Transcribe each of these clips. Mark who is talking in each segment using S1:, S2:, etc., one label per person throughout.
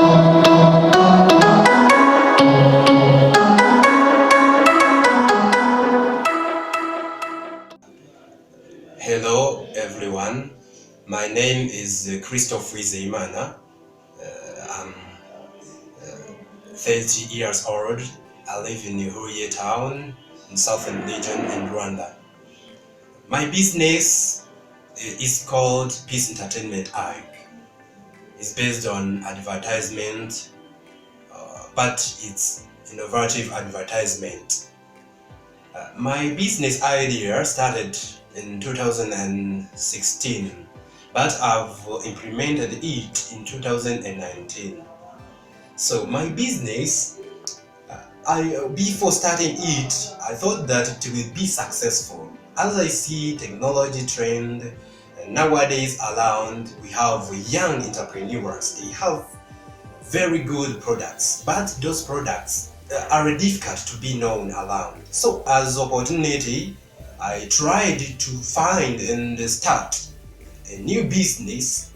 S1: Hello everyone, my name is Christophe Wizeyimana. I'm 30 years old. I live in Huye town in southern region in Rwanda. My business is called Peace Entertainment Arc. It's based on advertisement, but it's innovative advertisement. My business idea started in 2016, but I've implemented it in 2019. So my business, before starting it, I thought that it will be successful. As I see technology trend, nowadays around we have young entrepreneurs. They have very good products, but those products are difficult to be known around. So as opportunity, I tried to find and start a new business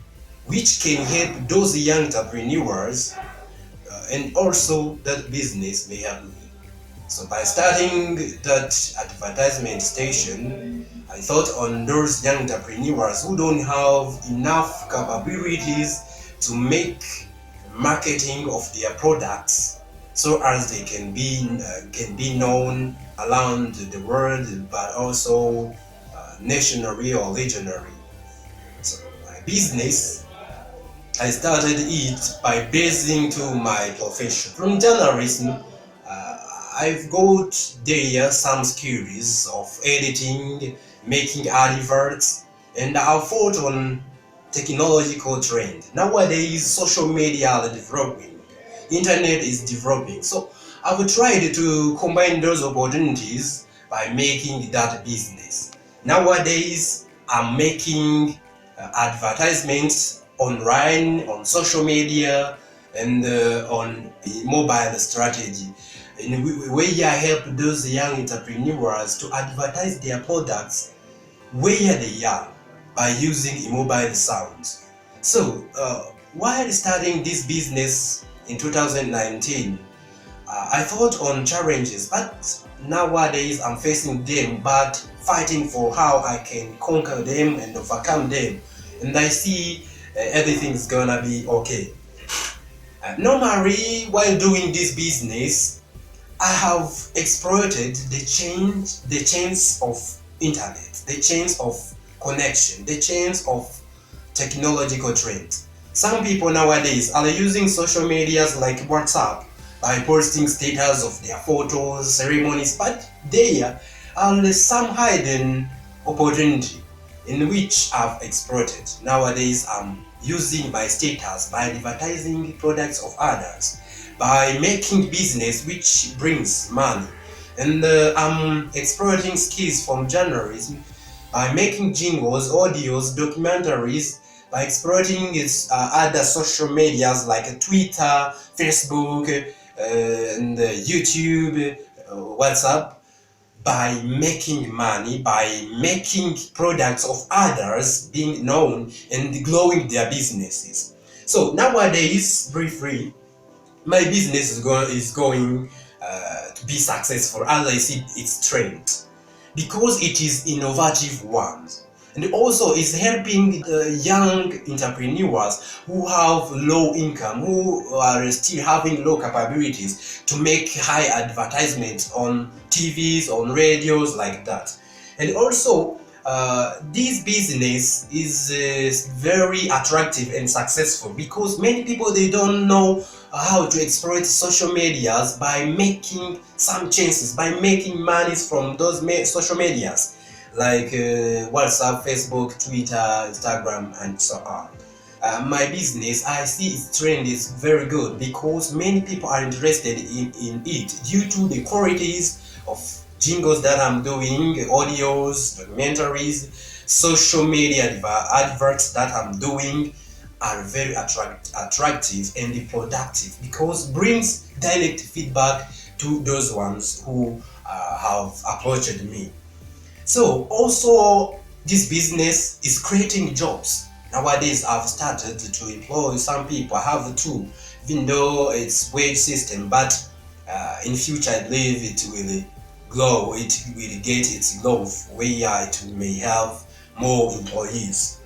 S1: which can help those young entrepreneurs, and also that business may help me. So by starting that advertisement station, I thought on those young entrepreneurs who don't have enough capabilities to make marketing of their products so as they can be known around the world, but also nationally or regionally. So my business, I started it by basing to my profession. From journalism, I've got there some skills of editing, making adverts, and I've fought on technological trend. Nowadays, social media are developing, internet is developing. So I've tried to combine those opportunities by making that business. Nowadays, I'm making advertisements online, on social media, and on mobile strategy. In where I help those young entrepreneurs to advertise their products where they are by using mobile sounds. So while starting this business in 2019, I thought on challenges, but nowadays I'm facing them, but fighting for how I can conquer them and overcome them. And I see everything's gonna be okay. Normally, while doing this business, I have exploited the chains of internet, the chains of connection, the chains of technological trends. Some people nowadays are using social medias like WhatsApp by posting status of their photos, ceremonies, but there are some hidden opportunity in which I've exploited. Nowadays, I'm using my status by advertising products of others, by making business which brings money, and I'm exploiting skills from journalism by making jingles, audios, documentaries, by exploiting its other social medias like Twitter, Facebook, and YouTube, WhatsApp, by making money, by making products of others being known and growing their businesses. So nowadays, briefly, my business is going to be successful as I see its trend, because it is innovative ones, and also is helping young entrepreneurs who have low income, who are still having low capabilities to make high advertisements on TVs, on radios like that. And also this business is very attractive and successful because many people, they don't know how to exploit social medias by making some chances, by making monies from those social medias like WhatsApp, Facebook, Twitter, Instagram, and so on. My business, I see its trend is very good because many people are interested in it due to the qualities of jingles that I'm doing, audios, documentaries, social media adverts that I'm doing are very attractive and productive because brings direct feedback to those ones who have approached me. So also this business is creating jobs. Nowadays I've started to employ some people. I have two even though it's wage system, but in future I believe it will grow, it will get its growth where it may have more employees.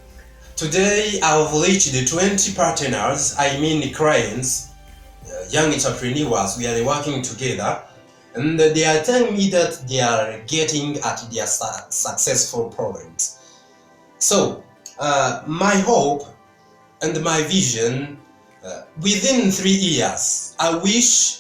S1: Today I've reached the 20 partners, I mean clients, young entrepreneurs. We are working together, and they are telling me that they are getting at their successful point. So my hope and my vision, within 3 years, I wish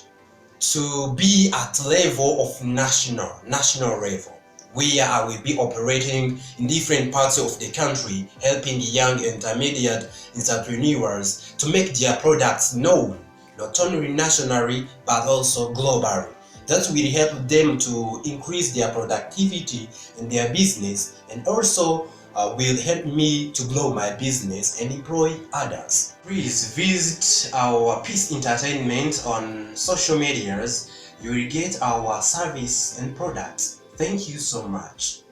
S1: to be at level of national level, where I will be operating in different parts of the country, helping young intermediate entrepreneurs to make their products known, not only nationally but also globally. That will help them to increase their productivity in their business, and also will help me to grow my business and employ others. Please visit our Peace Entertainment on social medias. You will get our service and products. Thank you so much.